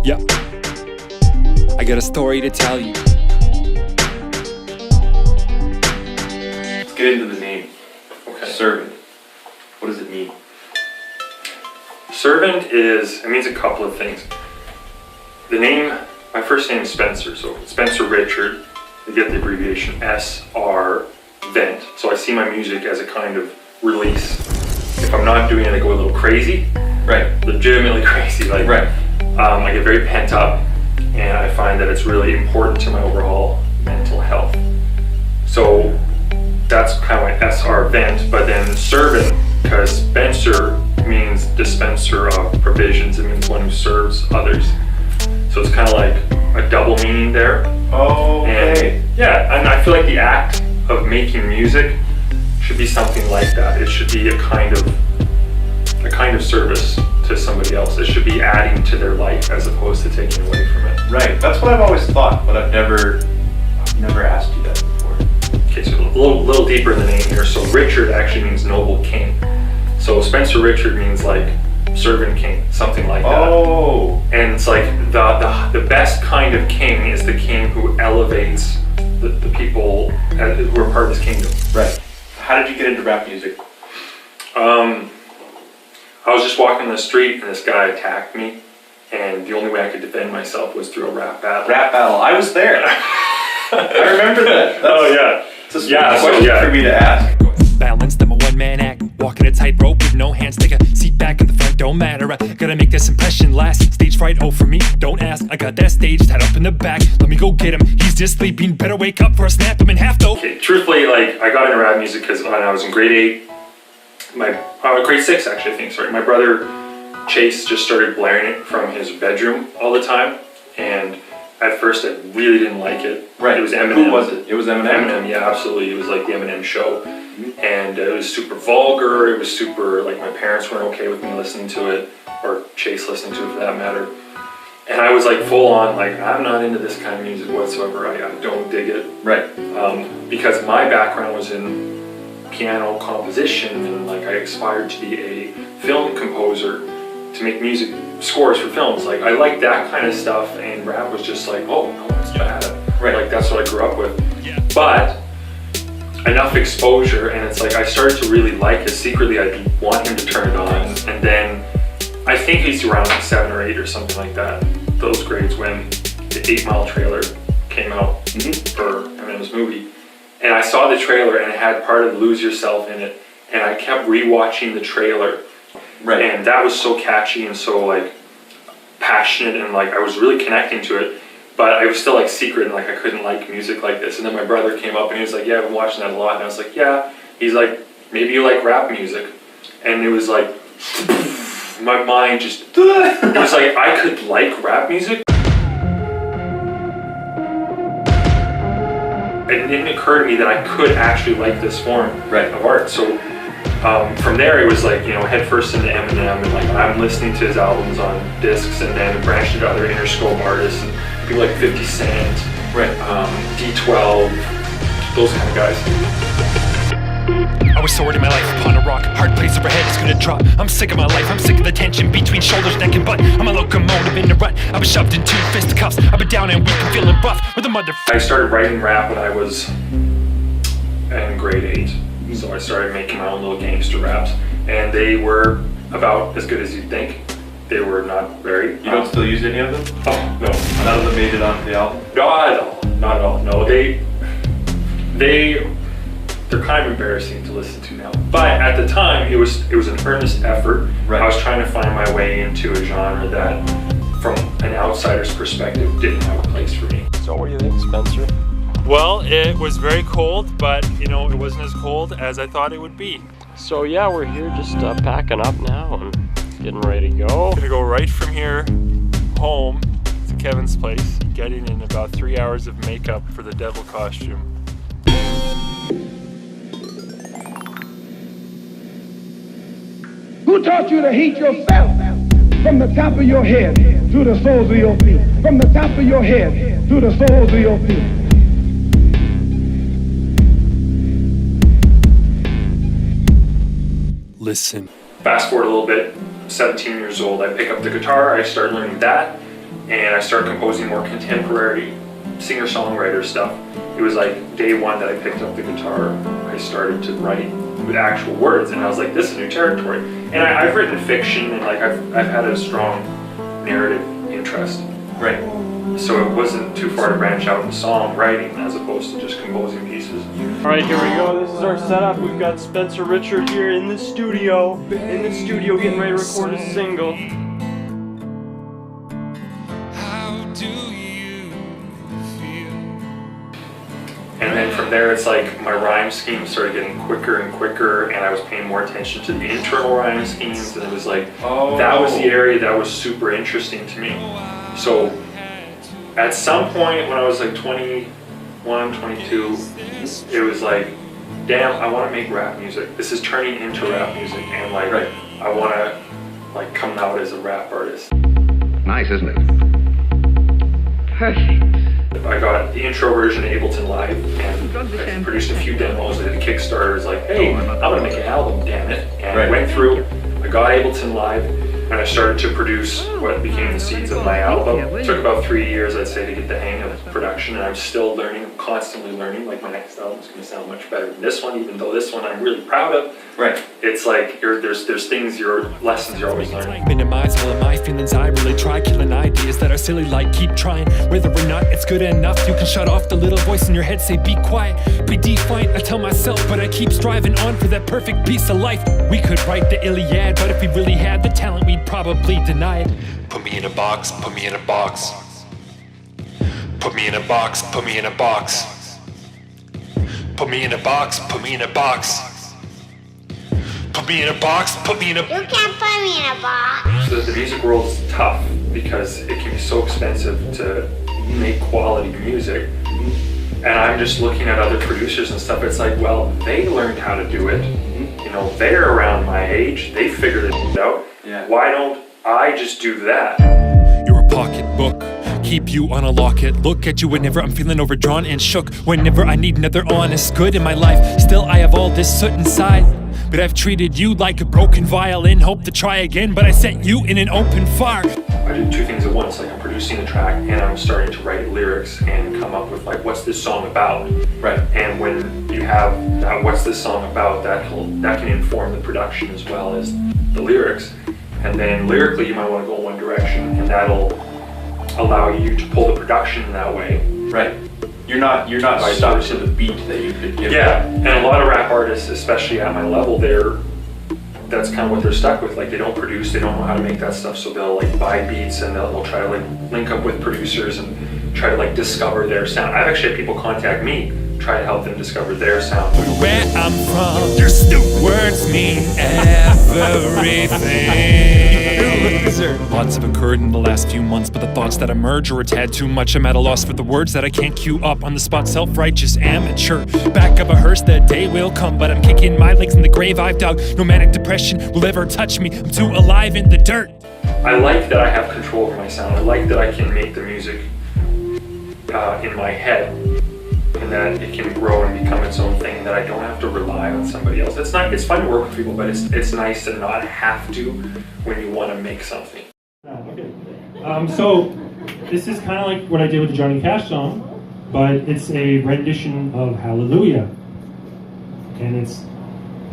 Yeah, I got a story to tell you. Let's get into the name. Okay. Srvent. What does it mean? Srvent it means a couple of things. The name, my first name is Spencer, so Spencer Richard. You get the abbreviation Srvent. So I see my music as a kind of release. If I'm not doing it, I go a little crazy. Right. Legitimately crazy. Like, right. I get very pent up, and I find that it's really important to my overall mental health. So that's kind of my Srvent, but then Srvent, because Spencer means dispenser of provisions. It means one who serves others. So it's kind of like a double meaning there. Oh, okay. And yeah, and I feel like the act of making music should be something like that. It should be a kind of service to somebody else. It should be adding to their life as opposed to taking away from it. Right. That's what I've always thought, but I've never asked you that before. Okay, so a little deeper in the name here. So Richard actually means noble king. So Spencer Richard means like servant king, something like that. Oh. And it's like the best kind of king is the king who elevates the people who are part of his kingdom. Right. How did you get into rap music? I was just walking the street and this guy attacked me, and the only way I could defend myself was through a rap battle. Rap battle. I was there. I remember that. Oh yeah. It's a question for me to ask. Balanced, I'm a one-man act, walking a tightrope with no hands. Take a seat back in the front, don't matter. I gotta make this impression last. Stage fright, oh for me, don't ask. I got that stage tied up in the back. Let me go get him. He's just sleeping. Better wake up for a snap him in half though. Okay, truthfully, like I got into rap music because when I was in grade 8, grade 6 actually, I think. Sorry, my brother Chase just started blaring it from his bedroom all the time, and at first I really didn't like it. Right. It was Eminem. Who was it? It was Eminem. Eminem, yeah, absolutely. It was like the Eminem show. And it was super vulgar, it was super, like my parents weren't okay with me listening to it, or Chase listening to it for that matter. And I was like full on, like I'm not into this kind of music whatsoever, I don't dig it. Right. Because my background was in piano composition, and like I aspired to be a film composer, to make music scores for films. Like I liked that kind of stuff, and rap was just like, oh, no, it's bad. Right. Like that's what I grew up with. Yeah. But enough exposure, and it's like I started to really like it. Secretly, I want him to turn it on, and then I think he's around like 7 or 8 or something like that. Those grades when the 8 Mile trailer came out for Eminem's movie, and I saw the trailer and it had part of "Lose Yourself" in it, and I kept rewatching the trailer, right? And that was so catchy and so like passionate, and like I was really connecting to it. But I was still like secret, and like I couldn't like music like this. And then my brother came up and he was like, yeah, I've been watching that a lot. And I was like, yeah. He's like, maybe you like rap music. And it was like, my mind just, it was like I could like rap music. It didn't occur to me that I could actually like this form of art. So from there it was like, you know, head first into Eminem, and like I'm listening to his albums on discs, and then branched into other Interscope artists, and people like 50 Cent, D12, those kind of guys. I was soared in my life upon a rock. Hard place overhead is gonna drop. I'm sick of my life, I'm sick of the tension between shoulders, neck and butt. I'm a locomotive in the rut. I was shoved into fisticuffs. I've been down and weak and feeling rough with a I started writing rap when I was in grade 8. So I started making my own little gangster raps, and they were about as good as you'd think. They were not very. You don't still use any of them? Oh, no. None of them made it onto the album? Not at all. Not at all. No, they're kind of embarrassing to listen to now. But at the time, it was an earnest effort. Right. I was trying to find my way into a genre that, from an outsider's perspective, didn't have a place for me. So what do you think, Spencer? Well, it was very cold, but you know, it wasn't as cold as I thought it would be. So yeah, we're here just packing up now and getting ready to go. Gonna go right from here home to Kevin's place, getting in about 3 hours of makeup for the devil costume. Who taught you to hate yourself? From the top of your head to the soles of your feet. From the top of your head to the soles of your feet. Listen. Fast forward a little bit, 17 years old, I pick up the guitar, I start learning that, and I started composing more contemporary singer-songwriter stuff. It was like day one that I picked up the guitar, I started to write with actual words, and I was like, this is new territory. And I've written fiction, and like I've had a strong narrative interest. Right. So it wasn't too far to branch out in songwriting as opposed to just composing pieces. All right, here we go. This is our setup. We've got Spencer Richard here in the studio. Getting ready to record a single. And then from there, it's like my rhyme scheme started getting quicker and quicker, and I was paying more attention to the internal rhyme schemes, and it was like, that was the area that was super interesting to me. So at some point when I was like 21, 22, it was like, damn, I want to make rap music. This is turning into rap music, and like, I want to like come out as a rap artist. Nice, isn't it? Perfect. I got the intro version of Ableton Live and I produced a few demos. I did a Kickstarter. It's like, hey, I'm gonna make an album, damn it. And I went through, I got Ableton Live, and I started to produce what became the seeds of my album. It took about 3 years, I'd say, to get the hang of production, and I'm still learning, I'm constantly learning. Like my next album's gonna sound much better than this one, even though this one I'm really proud of. Right. It's like there's things, lessons you're always learning. Minimize all of my feelings. I really try killing ideas that are silly, like keep trying. Whether or not it's good enough, you can shut off the little voice in your head, say be quiet, be defiant. I tell myself, but I keep striving on for that perfect piece of life. We could write the Iliad, but if we really had the talent, we'd probably deny it. Put me in a box, put me in a box. Put me in a box, put me in a box. Put me in a box, put me in a box. Put me in a box, put me in a... You can't put me in a box. So the music world is tough because it can be so expensive to make quality music. And I'm just looking at other producers and stuff. It's like, well, they learned how to do it. You know, they're around my age. They figured it out. Yeah. Why don't I just do that? You're a pocketbook, keep you on a locket. Look at you whenever I'm feeling overdrawn and shook. Whenever I need another honest good in my life. Still I have all this soot inside, but I've treated you like a broken violin. Hope to try again, but I set you in an open fire. I do two things at once. Like I'm producing a track and I'm starting to write lyrics and come up with like, what's this song about? Right. And when you have that, what's this song about, that can inform the production as well as the lyrics. And then lyrically, you might want to go in one direction, and that'll allow you to pull the production in that way. Right. You're not stuck to the beat that you could give. Yeah, and a lot of rap artists, especially at my level, that's kind of what they're stuck with. Like they don't produce, they don't know how to make that stuff, so they'll like buy beats and they'll try to like link up with producers and try to like discover their sound. I've actually had people contact me, try to help them discover their sound. Where I'm from, your stupid words mean everything. Lots have occurred in the last few months, but the thoughts that emerge are a tad too much. I'm at a loss for the words that I can't cue up on the spot. Self-righteous amateur, back of a hearse, the day will come, but I'm kicking my legs in the grave I've dug. No manic depression will ever touch me. I'm too alive in the dirt. I like that I have control over my sound. I like that I can make the music in my head, and that it can grow and become its own thing, that I don't have to rely on somebody else. It's fun to work with people, but it's nice to not have to when you want to make something. Okay. So this is kind of like what I did with the Johnny Cash song, but it's a rendition of Hallelujah. And it's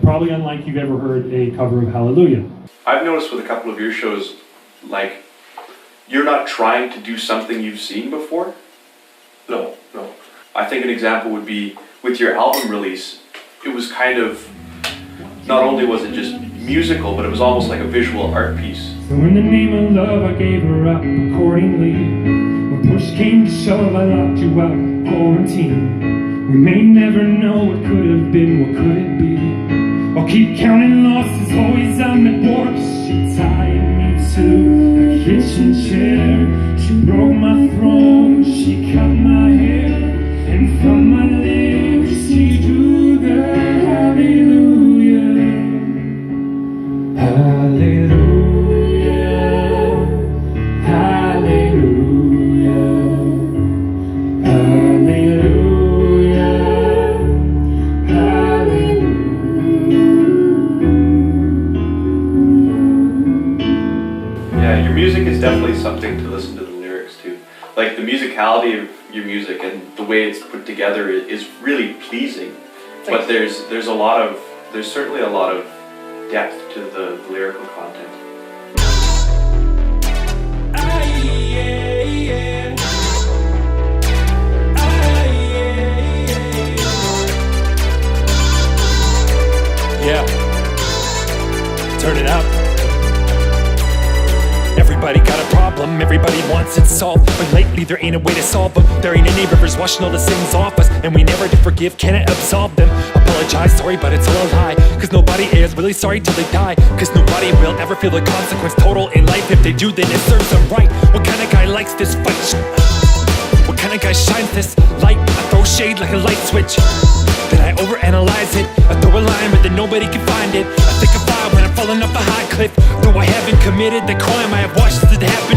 probably unlike you've ever heard a cover of Hallelujah. I've noticed with a couple of your shows, like, you're not trying to do something you've seen before. No. I think an example would be with your album release. It was kind of, not only was it just musical, but it was almost like a visual art piece. So in the name of love, I gave her up accordingly. When push came to shove, I locked you out of quarantine. We may never know what could have been, what could it be? I'll keep counting losses, always I'm at war. She tied me to a kitchen chair. She broke my throne, she cut my hair. And from my lips she drew the hallelujah. Hallelujah. Hallelujah. Hallelujah. Hallelujah. Yeah, your music is definitely something to listen to the lyrics. like the musicality of your music and the way it's put together is really pleasing. But there's certainly a lot of depth to the lyrical content. Yeah, turn it up. Everybody got a problem, everybody wants it solved. But lately there ain't a way to solve them. There ain't any rivers washing all the sins off us, and we never did forgive, can it absolve them? Apologize, sorry, but it's all a lie. Cause nobody is really sorry till they die. Cause nobody will ever feel the consequence total in life. If they do, then it serves them right. What kind of guy likes this fight? What kind of guy shines this light? I throw shade like a light switch, then I overanalyze it. I throw a line but then nobody can find it. I think I fly when I'm falling off a high cliff. Though I haven't committed the crime, I have watched it happen